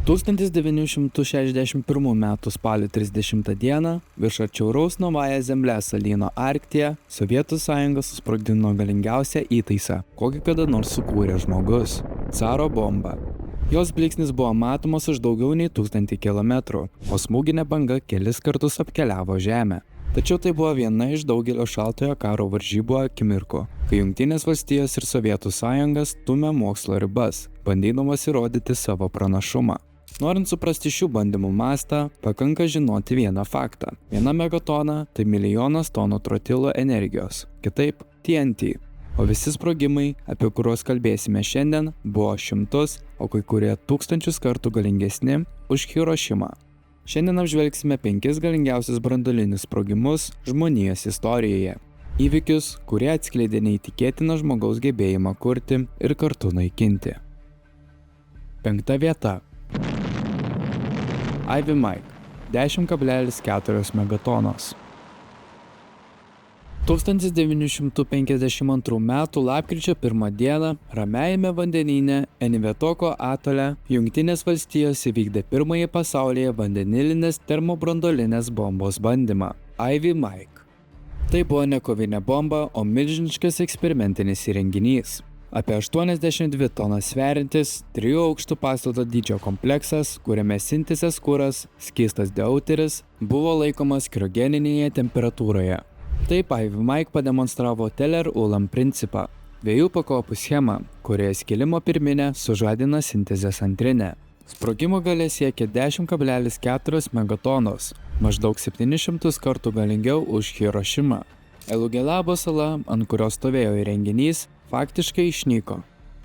1961 m. spalio 30 d. virš atšiauraus Novaja Zemlė salyno Arktyje Sovietų Sąjunga susprogdino galingiausią įtaisą, kokį kada nors sukūrė žmogus – caro bombą. Jos blyksnis buvo matomas už daugiau nei 1000 km, o smūginė banga kelis kartus apkeliavo Žemę. Tačiau tai buvo viena iš daugelio šaltojo karo varžybų akimirkų, kai Jungtinės valstijos ir Sovietų Sąjunga stumė mokslo ribas, bandydamas įrodyti savo pranašumą. Norint suprasti šių bandymų mastą, pakanka žinoti vieną faktą. 1 megatona – tai milijonas tonų trotilo energijos, kitaip TNT. O visi sprogimai, apie kuriuos kalbėsime šiandien, buvo šimtus, o kai kurie tūkstančius kartų galingesni už Hirošimą. Šiandien apžvelgsime 5 galingiausius branduolinius sprogimus žmonijos istorijoje. Įvykius, kurie atskleidė neįtikėtiną žmogaus gebėjimą kurti ir kartu naikinti. 5 vieta. Ivy Mike – 10,4 megatonos. 1952 m. lapkričio 1 d. Ramiajame vandenyne Enivetoko atole Jungtinės valstijos įvykdė pirmąjį pasaulyje vandenilinės termobranduolinės bombos bandymą – Ivy Mike. Tai buvo ne kovinė bomba, o milžiniškas eksperimentinis įrenginys. Apie 82 tonas sveriantis, 3 aukštų pastato dydžio kompleksas, kuriame sintezės kuras, skystas deuteris, buvo laikomas kriogeninėje temperatūroje. Taip Ivy Mike pademonstravo Teller-Ulam principą – 2 pakopų schemą, kurioje skilimo pirminė sužadina sintezės antrinę. Sprogimo galia siekia 10,4 megatonos, maždaug 700 kartų galingiau už Hirošimą. Elugelabo sala, ant kurios stovėjo įrenginys, faktiškai išnyko.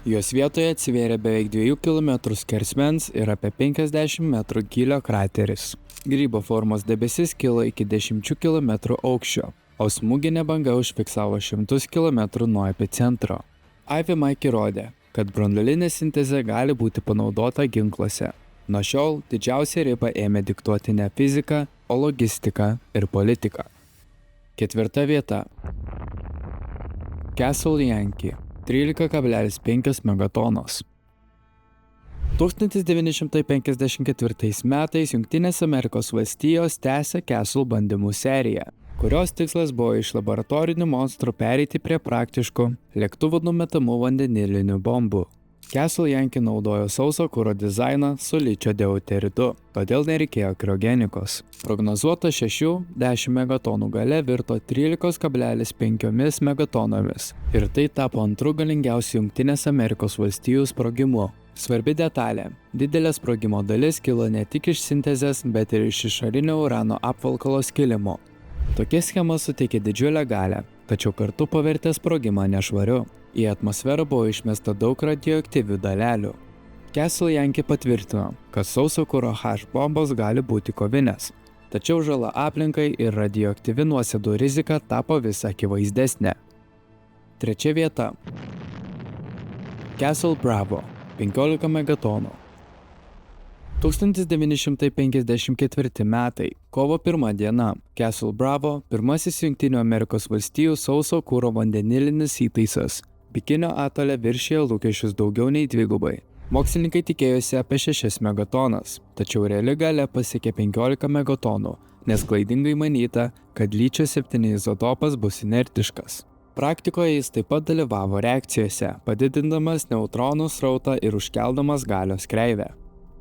Jos vietoje atsivėrė beveik 2 km skersmens ir apie 50 metrų gylio krateris. Grybo formos debesis kilo iki 10 km aukščio, o smūginė banga užfiksavo 100 km nuo epicentro. Ivy Mike įrodė, kad branduolinė sintezė gali būti panaudota ginkluose. Nuo šiol didžiausią ribą ėmė diktuoti ne fizika, o logistika ir politika. 4 vieta. Castle Yankee – 13,5 megatonos. 1954 metais Jungtinės Amerikos valstijos tęsė Castle bandymų seriją, kurios tikslas buvo iš laboratorinių monstrų pereiti prie praktiškų lėktuvų numetamų vandenilinių bombų. Castle Yankee naudojo sauso kuro dizainą su ličio deuteridu, todėl nereikėjo kriogenikos. Prognozuota 6–10 megatonų galia virto 13,5 megatonomis ir tai tapo antru galingiausiu Jungtinės Amerikos valstijų sprogimu. Svarbi detalė – didelė sprogimo dalis kilo ne tik iš sintezės, bet ir iš išorinio urano apvalkalo skilimo. Tokia schema suteikė didžiulę galią, tačiau kartu pavertė sprogimą nešvariu. Į atmosferą buvo išmesta daug radioaktyvių dalelių. Castle Yankee patvirtino, kad sauso kuro H bombos gali būti kovinės, tačiau žala aplinkai ir radioaktyvi nuosėdų rizika tapo vis akivaizdesnė. 3 vieta. Castle Bravo – 15 megatonų. 1954 metai, kovo 1 diena, Castle Bravo – pirmasis Jungtinių Amerikos valstijų sauso kuro vandenilinis įtaisas. Bikinio atole viršijo lūkesčius daugiau nei dvigubai. Mokslininkai tikėjosi apie 6 megatonas, tačiau reali galia pasiekė 15 megatonų, nes klaidingai manyta, kad ličio 7 izotopas bus inertiškas. Praktikoje jis taip pat dalyvavo reakcijose, padidindamas neutronų srautą ir užkeldamas galios kreivę.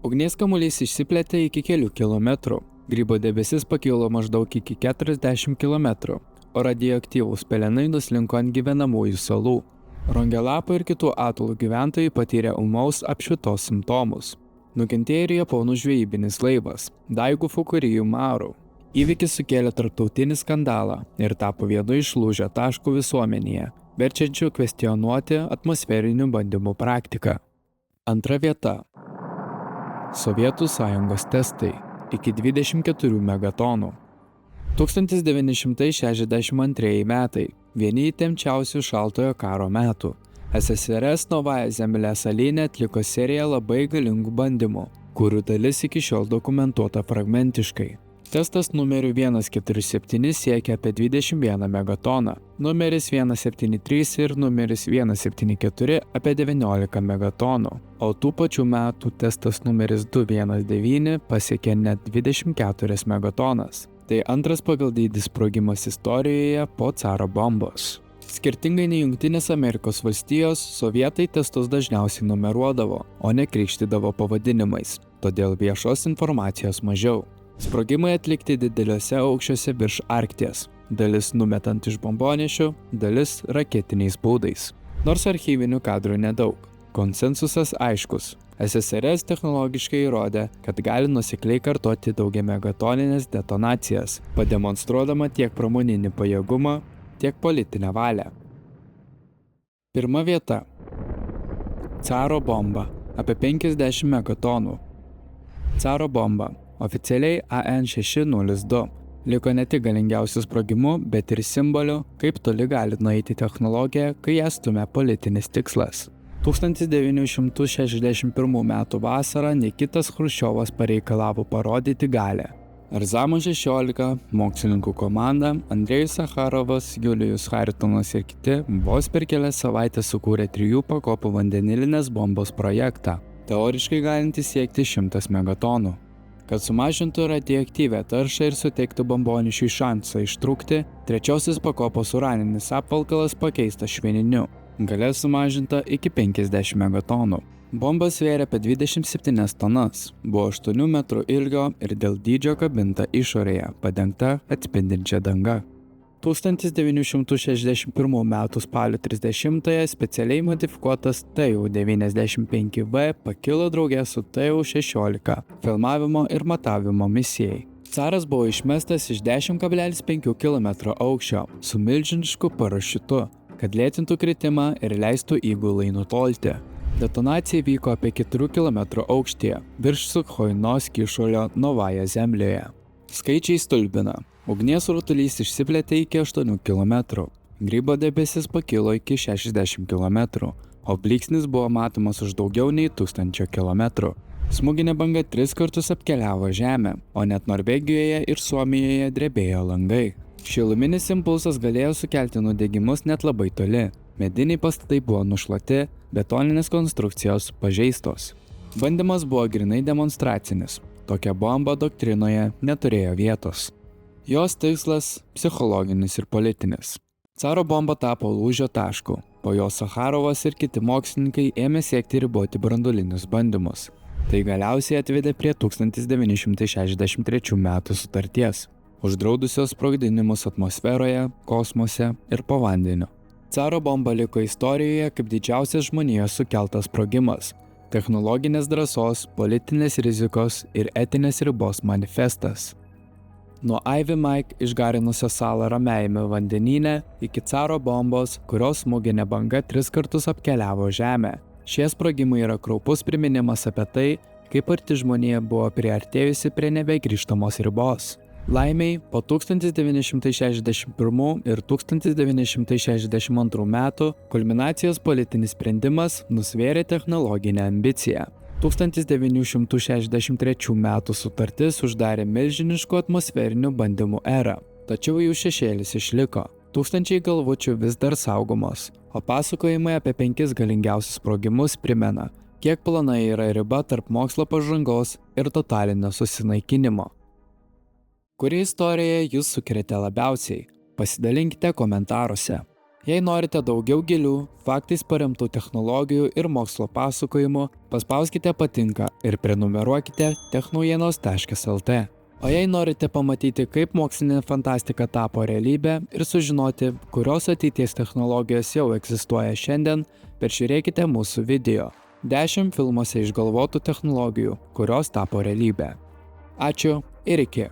Ugnies kamuolys išsiplėtė iki kelių kilometrų, grybo debesis pakilo maždaug iki 40 km, o radioaktyvūs pelenai nuslinko ant gyvenamųjų salų. Rongelapo ir kitų atolų gyventojai patyrė ūmaus apšvitos simptomus. Nukentėjo ir japonų žvejybinis laivas Daigu Fukuriju Maru. Įvykis sukėlė tarptautinį skandalą ir tapo vienu iš lūžio taškų visuomenėje, verčiančių kvestionuoti atmosferinių bandymų praktiką. 2 vieta. Sovietų Sąjungos testai iki 24 megatonų. 1962 metai – vieni įtempčiausių šaltojo karo metų. SSRS Novaja Zemlė salyne atliko seriją labai galingų bandymų, kurių dalis iki šiol dokumentuota fragmentiškai. Testas numeriu 147 siekia apie 21 megatoną, numeris 173 ir numeris 174 apie 19 megatonų, o tų pačių metų testas numeris 219 pasiekė net 24 megatonas. Tai antras pagal dydį sprogimas istorijoje po caro bombos. Skirtingai nei Jungtinės Amerikos valstijos, sovietai testus dažniausiai numeruodavo, o ne krikštydavo pavadinimais, todėl viešos informacijos mažiau. Sprogimai atlikti dideliuose aukščiuose virš Arkties, dalis numetant iš bombonešių, dalis raketiniais būdais. Nors archyvinių kadrų nedaug. Konsensusas aiškus. SSRS technologiškai įrodė, kad gali nuosekliai kartoti daugiamegatoninės detonacijas, pademonstruodama tiek pramoninį pajėgumą, tiek politinę valią. Pirma vieta. Caro bomba. Apie 50 megatonų. Caro bomba. Oficialiai AN602. Liko ne tik galingiausių sprogimų, bet ir simbolių, kaip toli gali nueiti technologija, kai ją stumia politinis tikslas. 1961 m. vasarą Nikitas Chruščiovas pareikalavo parodyti galią. Arzamo 16, mokslininkų komanda, Andrejus Sacharovas, Julijus Haritonas ir kiti vos per kelias savaitės sukūrė 3 pakopų vandenilinės bombos projektą, teoriškai galintį siekti 100 megatonų. Kad sumažintų radioaktyvią taršą ir suteiktų bombonešiui šansą ištrūkti, 3 pakopos uraninis apvalkalas pakeistas švininiu, galia sumažinta iki 50 megatonų. Bomba svėrė apie 27 tonas, buvo 8 metrų ilgio ir dėl dydžio kabinta išorėje, padengta atspindinčia danga. 1961 m. spalio 30-ąją specialiai modifikuotas TU-95V pakilo drauge su TU-16 filmavimo ir matavimo misijai. Caras buvo išmestas iš 10,5 km aukščio su milžinišku parašiutu, kad lėtintų kritimą ir leistų įgulai nutolti. Detonacija vyko apie 4 km aukštyje, virš Sukhojnos kyšulio Novaja Zemlėje. Skaičiai stulbina. Ugnies rutulys išsiplėtė iki 8 km, grybo debesis pakilo iki 60 km, o blyksnis buvo matomas už daugiau nei 1000 km. Smūginė banga 3 kartus apkeliavo Žemę, o net Norvegijoje ir Suomijoje drebėjo langai. Šiluminis impulsas galėjo sukelti nudegimus net labai toli. Mediniai pastatai buvo nušluoti, betoninės konstrukcijos pažeistos. Bandymas buvo grinai demonstracinis. Tokia bomba doktrinoje neturėjo vietos. Jos tikslas – psichologinis ir politinis. Caro bomba tapo lūžio tašku. Po jo Sacharovas ir kiti mokslininkai ėmė siekti riboti branduolinius bandymus. Tai galiausiai atvedė prie 1963 metų sutarties, uždraudusios sprogdinimus atmosferoje, kosmose ir po vandeniu. Caro bomba liko istorijoje kaip didžiausias žmonijos sukeltas sprogimas, technologinės drąsos, politinės rizikos ir etinės ribos manifestas. Nuo Ivy Mike išgarinusio salą Ramiajame vandenyne iki caro bombos, kurios smūginė banga 3 kartus apkeliavo Žemę. Šie sprogimai yra kraupus priminimas apie tai, kaip arti žmonija buvo priartėjusi prie nebegrįžtamos ribos. Laimiai, po 1961 ir 1962 metų kulminacijos politinis sprendimas nusvėrė technologinę ambiciją. 1963 metų sutartis uždarė milžiniškų atmosferinių bandymų erą, tačiau jų šešėlis išliko. Tūkstančiai galvučių vis dar saugomos, o pasakojimai apie 5 galingiausius sprogimus primena, kiek plona yra riba tarp mokslo pažangos ir totalinio susinaikinimo. Kuri istorija jūs sukrėtė labiausiai? Pasidalinkite komentaruose. Jei norite daugiau gilių, faktais paremtų technologijų ir mokslo pasakojimų, paspauskite patinka ir prenumeruokite technaujienos.lt. O jei norite pamatyti, kaip mokslinė fantastika tapo realybė ir sužinoti, kurios ateities technologijos jau egzistuoja šiandien, peržiūrėkite mūsų video 10 filmuose išgalvotų technologijų, kurios tapo realybė. Ačiū ir iki.